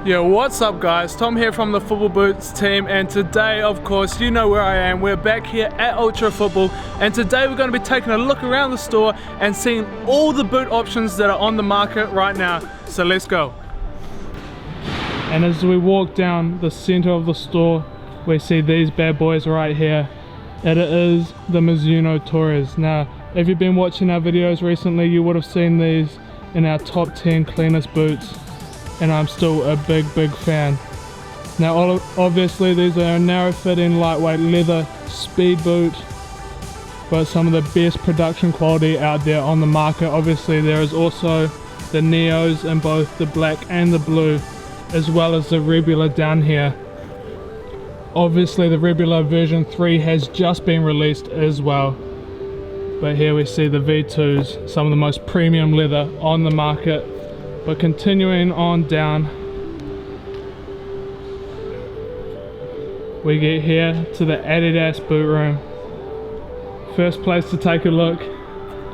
Yo, what's up guys? Tom here from the Football Boots team, and today, of course, you know where I am. We're back here at Ultra Football, and today we're going to be taking a look around the store and seeing all the boot options that are on the market right now. So let's go. And as we walk down the center of the store, we see these bad boys right here. And it is the Mizuno Torres. Now, if you've been watching our videos recently, you would have seen these in our top 10 cleanest boots. And I'm still a big fan. Now obviously these are a narrow fitting lightweight leather speed boot, but some of the best production quality out there on the market. Obviously there is also the Neos in both the black and the blue, as well as the regular down here. Obviously the regular version 3 has just been released as well, but here we see the V2s, some of the most premium leather on the market. But continuing on down, we get here to the Adidas boot room. First place to take a look,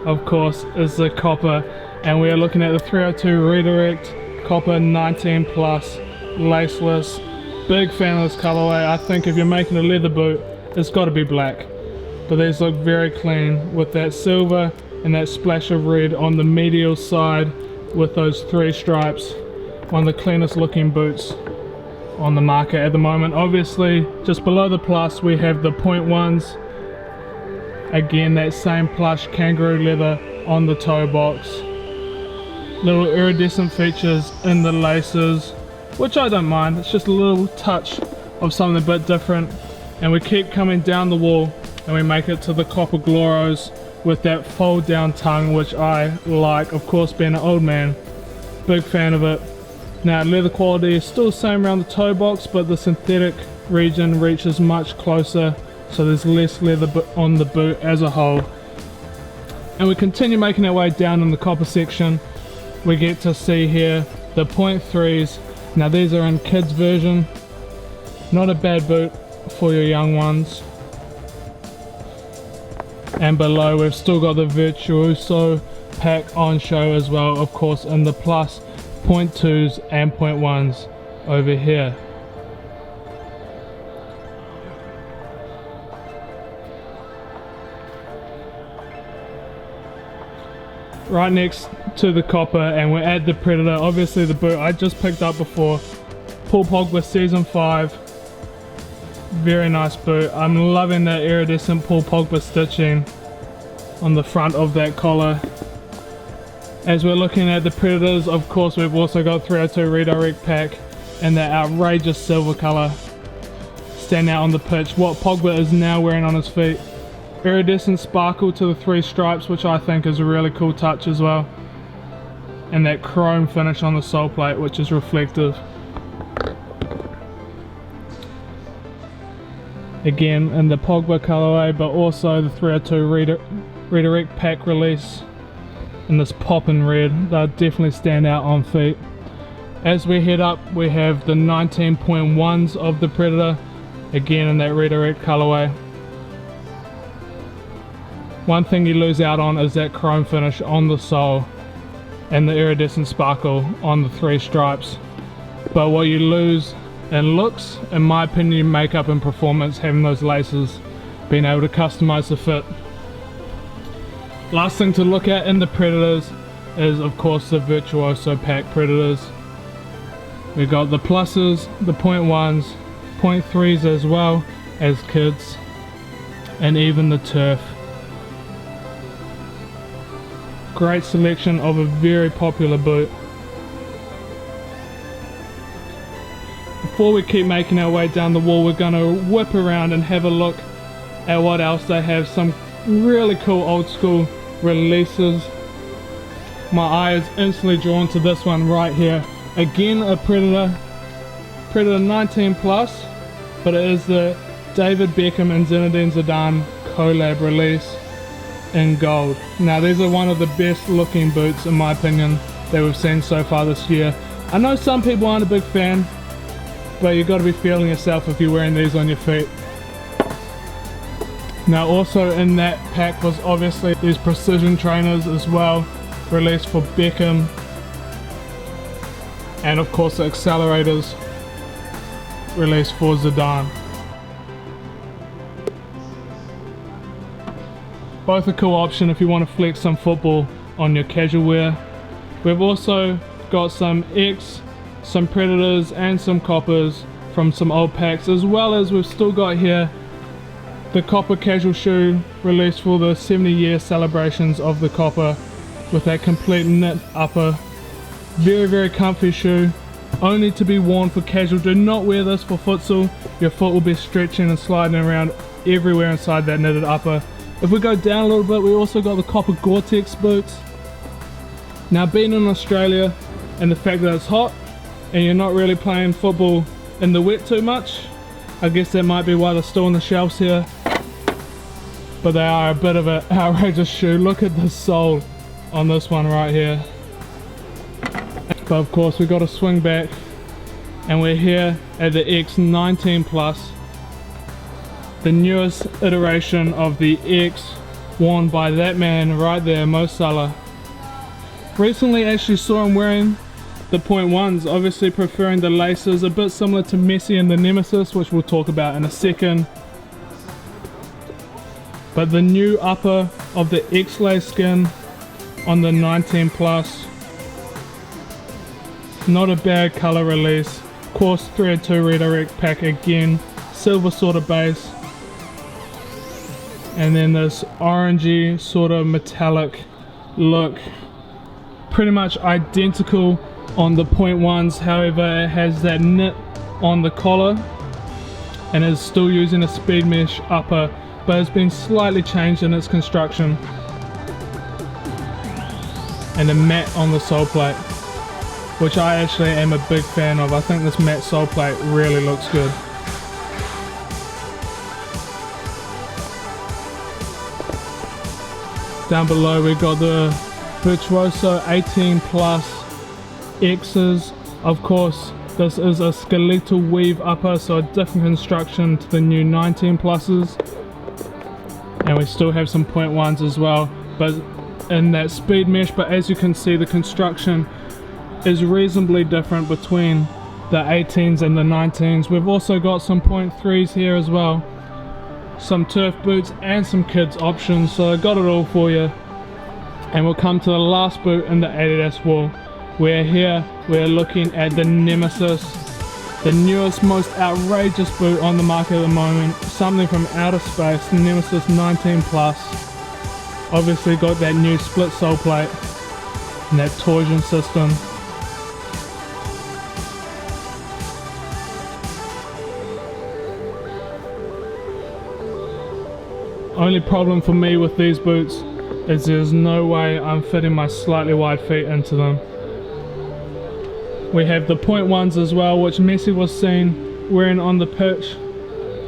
of course, is the Copa, and we are looking at the 302 Redirect Copa 19 plus laceless. Big fan of this colorway. I think if you're making a leather boot, it's got to be black. But these look very clean with that silver and that splash of red on the medial side, with those 3 stripes. One of the cleanest looking boots on the market at the moment. Obviously just below the plus we have the point ones, again that same plush kangaroo leather on the toe box, little iridescent features in the laces, which I don't mind. It's just a little touch of something a bit different. And we keep coming down the wall and we make it to the Copper Gloros with that fold down tongue, which I like. Of course, being an old man, big fan of it. Now leather quality is still the same around the toe box, but the synthetic region reaches much closer, so there's less leather on the boot as a whole. And we continue making our way down in the Copper section. We get to see here the point 3s. Now these are in kids version, not a bad boot for your young ones. And below we've still got the Virtuoso pack on show as well, of course, in the plus point 2s and point 1s over here. Right next to the Copper, and we're at the Predator, obviously the boot I just picked up before, Paul Pogba season 5. Very nice boot. I'm loving that iridescent Paul Pogba stitching on the front of that collar. As we're looking at the Predators, of course we've also got 302 Redirect pack in that outrageous silver color, stand out on the pitch. What Pogba is now wearing on his feet, iridescent sparkle to the 3 stripes, which I think is a really cool touch as well, and that chrome finish on the sole plate, which is reflective. Again in the Pogba colorway, but also the 302 Redirect pack release in this poppin' red. They'll definitely stand out on feet. As we head up, we have the 19.1s of the Predator, again in that Redirect colorway. One thing you lose out on is that chrome finish on the sole and the iridescent sparkle on the 3 stripes, but what you lose in looks, in my opinion, makeup and performance, having those laces, being able to customize the fit. Last thing to look at in the Predators is of course the Virtuoso pack Predators. We've got the pluses, the point 1s, point 3s as well as kids, and even the turf. Great selection of a very popular boot. Before we keep making our way down the wall, we're going to whip around and have a look at what else they have. Some really cool old school releases. My eye is instantly drawn to this one right here. Again a Predator 19 plus, but it is the David Beckham and Zinedine Zidane collab release in gold. Now these are one of the best looking boots in my opinion that we've seen so far this year. I know some people aren't a big fan, but you've got to be feeling yourself if you're wearing these on your feet. Now also in that pack was obviously these precision trainers as well, released for Beckham. and of course the accelerators released for Zidane. Both a cool option if you want to flex some football on your casual wear. We've also got some X, some Predators and some Coppers from some old packs, as well as we've still got here the Copper casual shoe released for the 70-year celebrations of the Copper with that complete knit upper. Very comfy shoe, only to be worn for casual. Do not wear this for futsal. Your foot will be stretching and sliding around everywhere inside that knitted upper. If we go down a little bit, we also got the Copper Gore-Tex boots. Now, being in Australia and the fact that it's hot and you're not really playing football in the wet too much, I guess that might be why they're still on the shelves here. But they are a bit of an outrageous shoe. Look at the sole on this one right here. But of course we've got to swing back and we're here at the X 19 Plus, the newest iteration of the X, worn by that man right there, Mo Salah. Recently actually saw him wearing the .1s, obviously preferring the laces, a bit similar to Messi and the Nemeziz, which we'll talk about in a second. But the new upper of the X-lace skin on the 19 Plus, not a bad color release. Of course 302 redirect pack again, silver sort of base, and then this orangey sort of metallic look, pretty much identical on the .1s. However, it has that knit on the collar and is still using a speed mesh upper, but it's been slightly changed in its construction, and a matte on the sole plate, which I actually am a big fan of. I think this matte sole plate really looks good. Down below we got the Virtuoso 18 Plus X's. Of course this is a skeletal weave upper, so a different construction to the new 19 Pluses. And we still have some .1s as well, but in that speed mesh. But as you can see, the construction is reasonably different between the 18s and the 19s. We've also got some .3s here as well, some turf boots and some kids options, so I got it all for you. And we'll come to the last boot in the Adidas wall. We're here, we're looking at the Nemeziz, the newest, most outrageous boot on the market at the moment, something from outer space. Nemeziz 19 Plus, obviously got that new split sole plate and that torsion system. Only problem for me with these boots is there's no way I'm fitting my slightly wide feet into them. We have the .1s as well, which Messi was seen wearing on the pitch.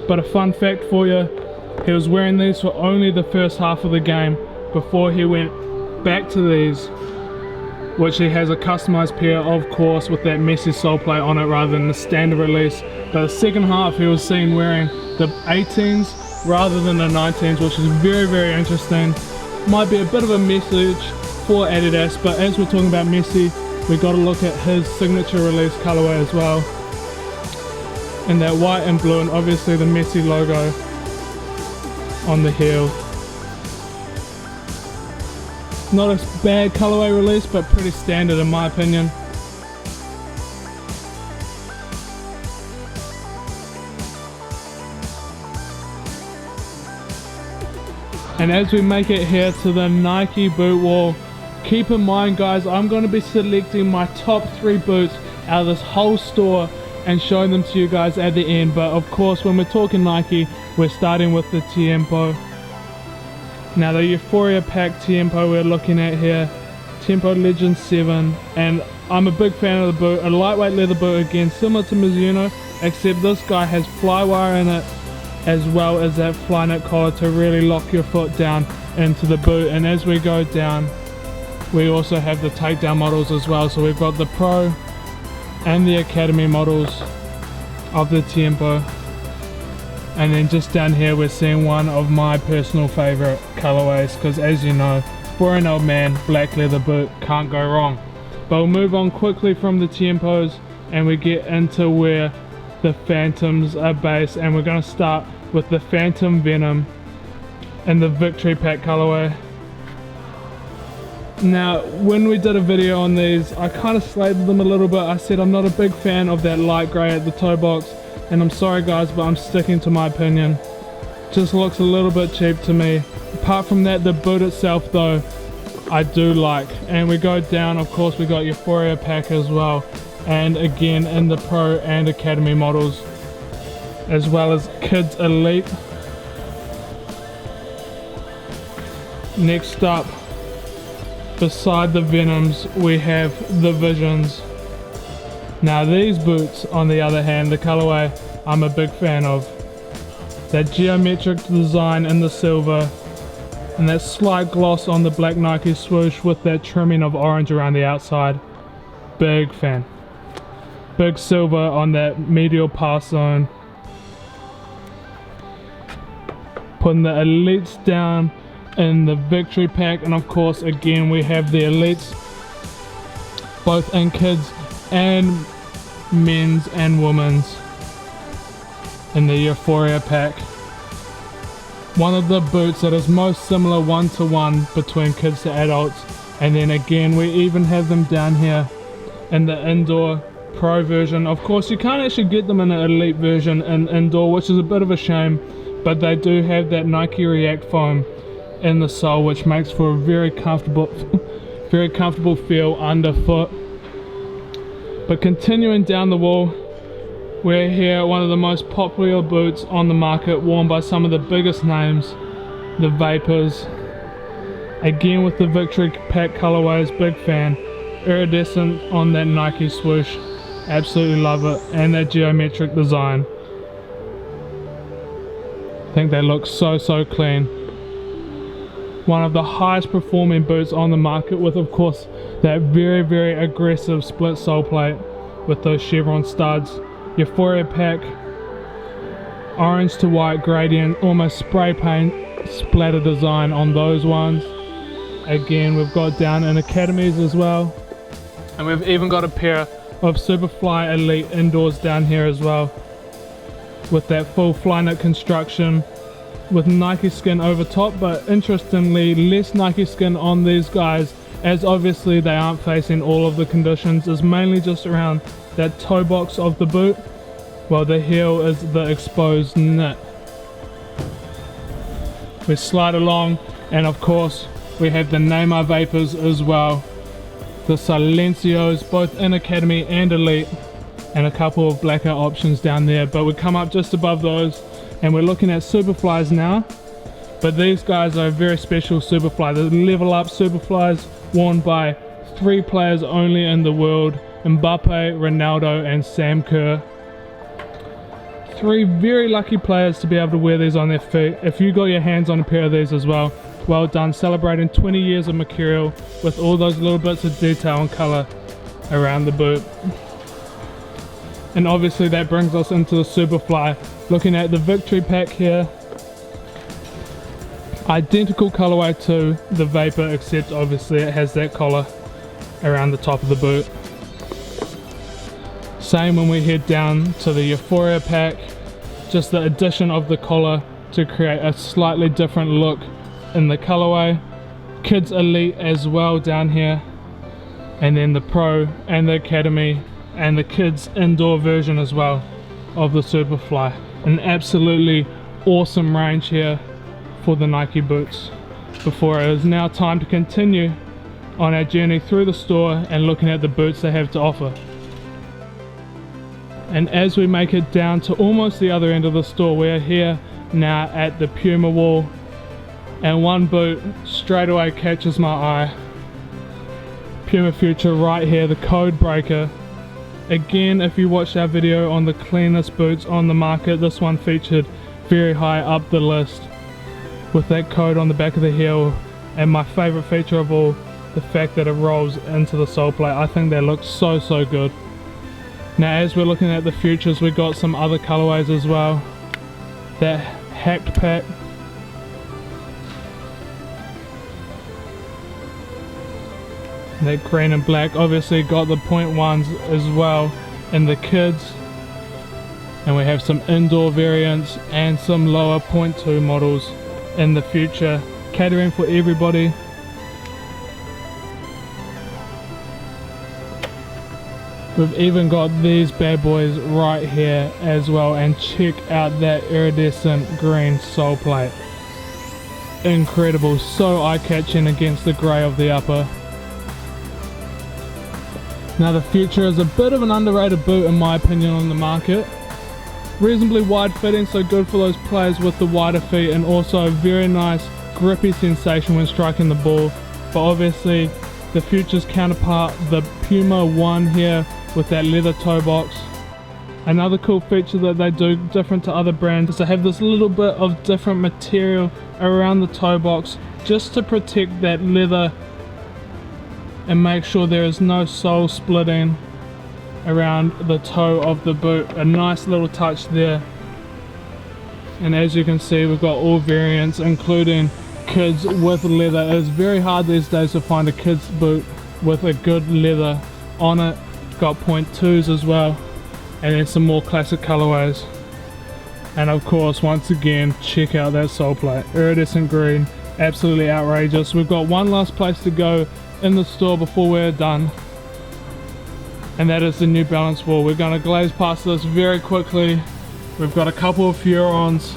But a fun fact for you, he was wearing these for only the first half of the game before he went back to these, which he has a customized pair, of course, with that Messi sole plate on it rather than the standard release. But the second half he was seen wearing the 18s rather than the 19s, which is very interesting. Might be a bit of a message for Adidas, but as we're talking about Messi, we got to look at his signature release colorway as well, in that white and blue, and obviously the Messi logo on the heel. Not a bad colorway release, but pretty standard in my opinion. And as we make it here to the Nike boot wall, keep in mind guys, I'm going to be selecting my top 3 boots out of this whole store and showing them to you guys at the end. But of course when we're talking Nike, we're starting with the Tiempo. Now the Euphoria Pack Tiempo we're looking at here, Tempo Legend 7, and I'm a big fan of the boot. A lightweight leather boot, again similar to Mizuno, except this guy has flywire in it, as well as that fly knit collar to really lock your foot down into the boot. And as we go down, we also have the takedown models as well. So we've got the Pro and the Academy models of the Tiempo. And then just down here we're seeing one of my personal favorite colorways, because as you know, for an old man, black leather boot, can't go wrong. But we'll move on quickly from the Tempos and we get into where the Phantoms are based, and we're going to start with the Phantom Venom and the Victory Pack colorway. Now, when we did a video on these, I kind of slated them a little bit. I said I'm not a big fan of that light grey at the toe box, and I'm sorry guys, but I'm sticking to my opinion. Just looks a little bit cheap to me. Apart from that, the boot itself though, I do like. And we go down, of course we got Euphoria Pack as well, and again in the Pro and Academy models, as well as Kids Elite. Next up, beside the Venoms, we have the Visions. Now these boots, on the other hand, the colorway I'm a big fan of. That geometric design in the silver, and that slight gloss on the black Nike swoosh with that trimming of orange around the outside. Big fan. Big silver on that medial pass zone. Putting the Elites down in the Victory Pack, and of course again we have the Elites both in kids and men's and women's in the Euphoria Pack. One of the boots that is most similar one-to-one between kids to adults, and then again we even have them down here in the indoor Pro version. Of course you can't actually get them in an Elite version in indoor, which is a bit of a shame, but they do have that Nike React foam in the sole, which makes for a very comfortable feel underfoot. But continuing down the wall, we're here at one of the most popular boots on the market, worn by some of the biggest names, the Vapors. Again with the Victory Pack colorways, big fan. Iridescent on that Nike swoosh, absolutely love it, and that geometric design. I think they look so clean. One of the highest performing boots on the market, with of course that very aggressive split sole plate with those chevron studs. Euphoria Pack, orange to white gradient, almost spray paint splatter design on those ones. Again we've got down in Academies as well, and we've even got a pair of Superfly Elite indoors down here as well, with that full Flyknit construction with Nike skin over top, but interestingly less Nike skin on these guys, as obviously they aren't facing all of the conditions. Is mainly just around that toe box of the boot, while the heel is the exposed knit. We slide along, and of course we have the Neymar Vapors as well, the Silencios both in Academy and Elite, and a couple of blacker options down there. But we come up just above those and we're looking at Superflies now, but these guys are a very special Superfly. The level up Superflies, worn by 3 players only in the world: Mbappe, Ronaldo and Sam Kerr. 3 very lucky players to be able to wear these on their feet. If you got your hands on a pair of these as well, well done, celebrating 20 years of Mercurial with all those little bits of detail and colour around the boot. And obviously that brings us into the Superfly. Looking at the Victory Pack here, identical colorway to the Vapor, except obviously it has that collar around the top of the boot. Same when we head down to the Euphoria Pack, just the addition of the collar to create a slightly different look in the colorway. Kids Elite as well down here, and then the Pro and the Academy and the kids indoor version as well of the Superfly. An absolutely awesome range here for the Nike boots. Before it is now time to continue on our journey through the store and looking at the boots they have to offer. And as we make it down to almost the other end of the store, we are here now at the Puma wall, and one boot straight away catches my eye. Puma Future right here, the code breaker. Again, if you watched our video on the cleanest boots on the market, this one featured very high up the list with that code on the back of the heel, and my favorite feature of all, the fact that it rolls into the sole plate. I think that looks so good. Now as we're looking at the futures, we got some other colorways as well. That hacked pack, That green and black. Obviously got the .1s as well in the kids. And we have some indoor variants and some lower .2 models in the future, catering for everybody. We've even got these bad boys right here as well, and check out that iridescent green sole plate. Incredible, so eye-catching against the grey of the upper. Now the Future is a bit of an underrated boot in my opinion on the market. Reasonably wide fitting, so good for those players with the wider feet, and also a very nice grippy sensation when striking the ball. But obviously the Future's counterpart, the Puma 1 here with that leather toe box. Another cool feature that they do different to other brands is to have this little bit of different material around the toe box just to protect that leather and make sure there is no sole splitting around the toe of the boot. A nice little touch there. And as you can see, we've got all variants including kids with leather. It is very hard these days to find a kids boot with a good leather on it. Got .2s as well, and then some more classic colorways. And of course, once again, check out that sole plate, iridescent green, absolutely outrageous. We've got one last place to go in the store before we're done, and that is the New Balance wall. We're going to glaze past this very quickly. We've got a couple of Furons,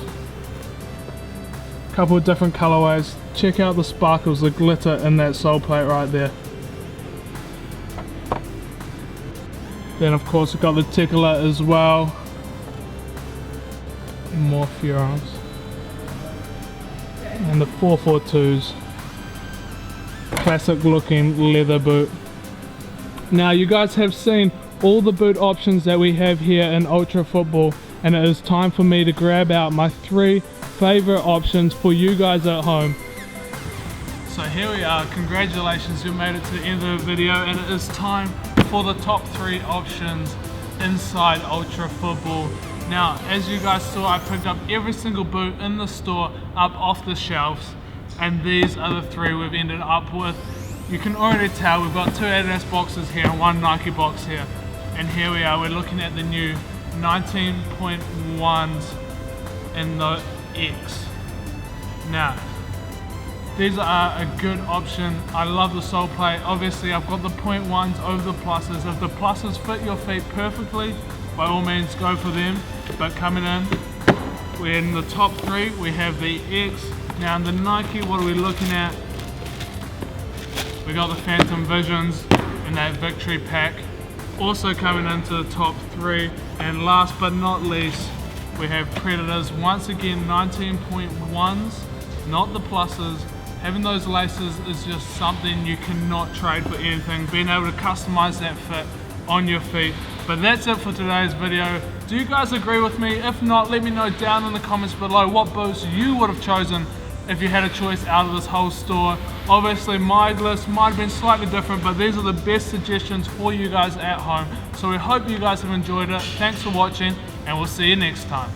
a couple of different colorways. Check out the sparkles, the glitter in that sole plate right there. Then of course we've got the tickler as well. More Furons. And the 442s. Classic looking leather boot. Now you guys have seen all the boot options that we have here in Ultra Football, and it is time for me to grab out my 3 favorite options for you guys at home. So here we are, congratulations, you made it to the end of the video, and it is time for the top 3 options inside Ultra Football. Now, as you guys saw, I picked up every single boot in the store up off the shelves, and these are the 3 we've ended up with. You can already tell we've got 2 Adidas boxes here and 1 Nike box here. And here we are, we're looking at the new 19.1s in the X. Now, these are a good option. I love the sole plate. Obviously I've got the .1s over the pluses. If the pluses fit your feet perfectly, by all means go for them. But coming in, we're in the top 3. We have the X. Now in the Nike, what are we looking at? We got the Phantom Visions in that Victory pack. Also coming into the top 3. And last but not least, we have Predators. Once again, 19.1s, not the pluses. Having those laces is just something you cannot trade for anything. Being able to customize that fit on your feet. But that's it for today's video. Do you guys agree with me? If not, let me know down in the comments below what boots you would have chosen if you had a choice out of this whole store. Obviously my list might have been slightly different, but these are the best suggestions for you guys at home. So we hope you guys have enjoyed it. Thanks for watching, and we'll see you next time.